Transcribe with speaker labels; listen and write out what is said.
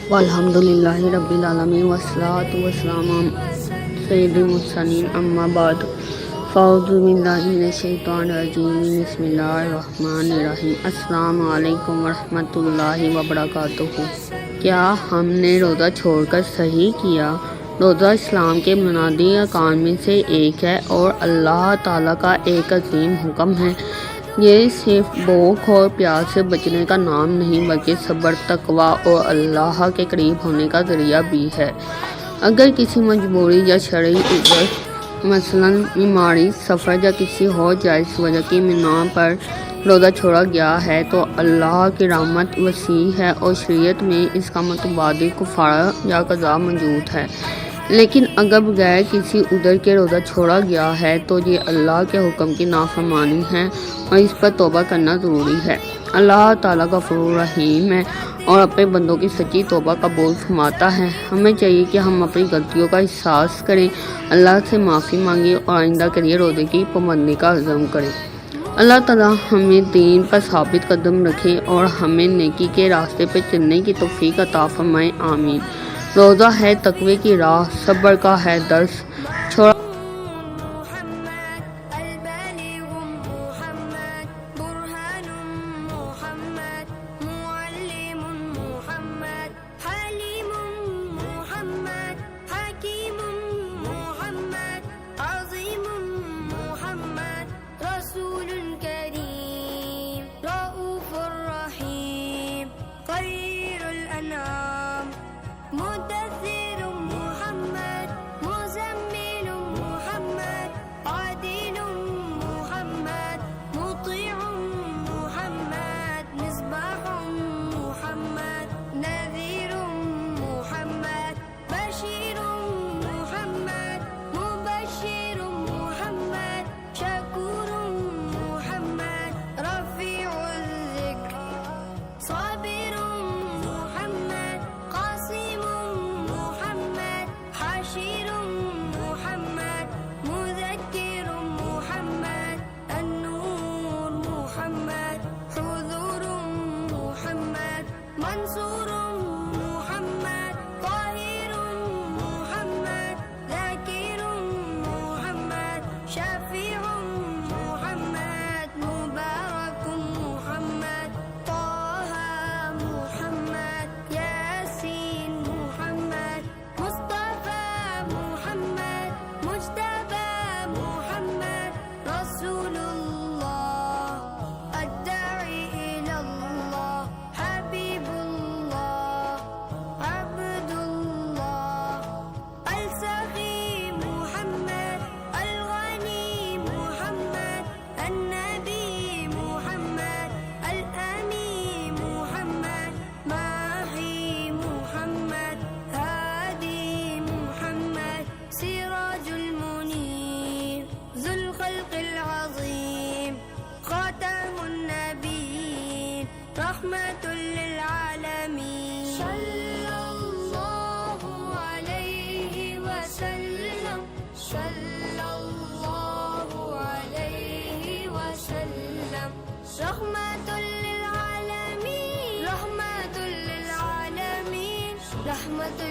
Speaker 1: والحمدللہ رب العالمین والصلاة والسلام علی سید المرسلین اما بعد فاعوذ باللہ من الشیطان الرجیم بسم اللہ الرحمن الرحیم السلام علیکم ورحمۃ اللہ وبرکاتہ۔ کیا ہم نے روزہ چھوڑ کر صحیح کیا؟ روزہ اسلام کے بنیادی ارکان میں سے ایک ہے اور اللہ تعالیٰ کا ایک عظیم حکم ہے۔ یہ صرف بھوک اور پیاس سے بچنے کا نام نہیں بلکہ صبر، تقوی اور اللہ کے قریب ہونے کا ذریعہ بھی ہے۔ اگر کسی مجبوری یا شرعی عذر مثلاً بیماری، سفر یا کسی اور جائز وجہ کی بنا پر روزہ چھوڑا گیا ہے تو اللہ کی رحمت وسیع ہے اور شریعت میں اس کا متبادل کفارہ یا قضا موجود ہے۔ لیکن اگر بغیر کسی عذر کے روزہ چھوڑا گیا ہے تو یہ اللہ کے حکم کی نافرمانی ہے اور اس پر توبہ کرنا ضروری ہے۔ اللہ تعالیٰ غفور رحیم ہے اور اپنے بندوں کی سچی توبہ قبول فرماتا ہے۔ ہمیں چاہیے کہ ہم اپنی غلطیوں کا احساس کریں، اللہ سے معافی مانگیں اور آئندہ کے لیے روزے کی پابندی کا عزم کریں۔ اللہ تعالیٰ ہمیں دین پر ثابت قدم رکھے اور ہمیں نیکی کے راستے پہ چلنے کی توفیق عطا فرمائے، آمین۔ روزہ ہے تقوی کی راہ، صبر کا ہے درس، چھوڑا
Speaker 2: مدثر محمد، مزمل محمد، عادل محمد، مطيع محمد، مصباح محمد، نذير محمد، بشير محمد، مبشر محمد، شكور محمد، رفيع الذكر، صابر محمد، قاسم محمد، حشير محمد، مذكر محمد، النور محمد، حضور محمد، منصور محمد، طاهر محمد، ذاكر محمد، شفيع محمد، مبارك محمد، طه محمد، ياسين محمد، مصطفى محمد، مجتبى محمد، رسول الله، الداعي إلى الله، حبيب الله، عبد الله، السخي محمد، الغني محمد، النبي محمد، الأمين محمد، ماحي محمد، هادي محمد، سراج المنير، ذو الخلق العظيم، خاتم النبيين، رحمة للعالمين، صلى الله عليه وسلم، صلى الله عليه وسلم، رحمة للعالمين، رحمة للعالمين، رحمة